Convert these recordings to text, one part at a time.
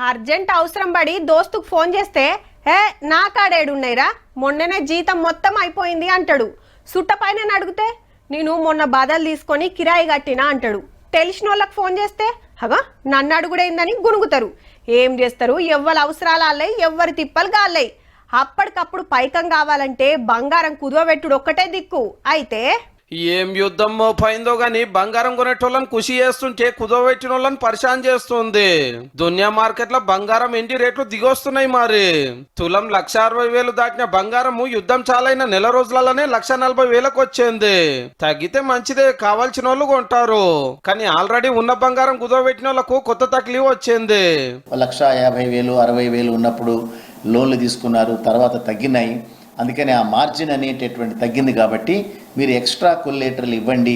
Urgent అవసరం పడి దోస్తుకు phone చేస్తే ఏ నా కాడేడున్నాయిరా మొన్ననే జీతం మొత్తం అయిపోయింది అంటాడు. సుట్ట పైన అడిగితే నేను మొన్న బదలు తీసుకొని కిరాయి కట్టినా అంటాడు. తెలిసిన వాళ్ళకి ఫోన్ చేస్తే అగా నన్ను అడుగుడైందని గునుగుతారు. ఏం చేస్తారు? ఎవ్వరి అవసరాలు అల్లయి, ఎవ్వరి తిప్పలు గాల్లయి. అప్పటికప్పుడు పైకం కావాలంటే బంగారం కుదవబెట్టుడు ఒక్కటే దిక్కు. అయితే ఏం యుద్ధం మోపైందో గాని బంగారం కొనేటోళ్ళని ఖుషి చేస్తుంటే కుదవబెట్టిన వాళ్ళని పరిశాన్ చేస్తుంది. దునియా మార్కెట్ లో బంగారం ఎండి రేట్లు దిగొస్తున్నాయి. మరి తులం 1,60,000 దాటిన బంగారము యుద్ధం చాలైన నెల రోజులలోనే 1,40,000 వచ్చింది. తగ్గితే మంచిదే, కావాల్సిన వాళ్ళు కొంటారు. కానీ ఆల్రెడీ ఉన్న బంగారం కుదవబెట్టిన వాళ్ళకు కొత్త తక్లీఫ్ వచ్చింది. 1,50,000 60,000 ఉన్నప్పుడు లోన్లు తీసుకున్నారు, తర్వాత తగ్గినాయి. అందుకని ఆ మార్జిన్ అనేటటువంటి తగ్గింది. కాబట్టి మీరు ఎక్స్ట్రా కొల్లేటర్లు ఇవ్వండి,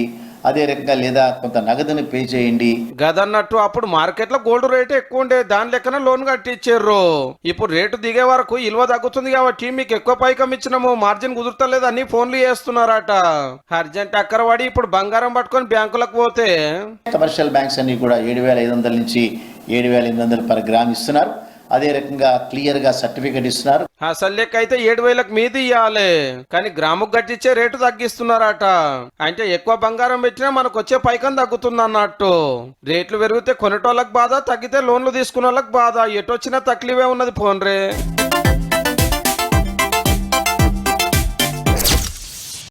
అదే రకంగా లేదా కొంత నగదుని పే చేయండి. గదన్నట్టు అప్పుడు మార్కెట్ లో గోల్డ్ రేట్ ఎక్కువ ఉండే, దాని లెక్కన లోన్ కట్టించారు. ఇప్పుడు రేటు దిగే వరకు ఇలువ తగ్గుతుంది కాబట్టి మీకు ఎక్కువ పైకం ఇచ్చినాము, మార్జిన్ కుదురుతలేదని ఫోన్లు చేస్తున్నారట. అర్జెంట్ అక్కరవాడి ఇప్పుడు బంగారం పట్టుకొని బ్యాంకులకు పోతే కమర్షియల్ బ్యాంక్స్ అన్ని కూడా 7,500 నుంచి 7,800 పర్ గ్రామ్ ఇస్తున్నారు. అదే రకంగా క్లియర్ గా సర్టిఫికెట్ ఇస్తున్నారు. అసలు లెక్క అయితే 7,000 మీది ఇవ్వాలి, కానీ గ్రాముకు గట్టించే రేటు తగ్గిస్తున్నారట. అంటే ఎక్కువ బంగారం పెట్టినా మనకు వచ్చే పైకం తగ్గుతుంది అన్నట్టు. రేట్లు పెరిగితే కొనేటోళ్ళకి బాధ, తగ్గితే లోన్లు తీసుకునే వాళ్ళకి బాధ. ఎటొచ్చినా తక్లీఫే ఉన్నది. ఫోన్ రే.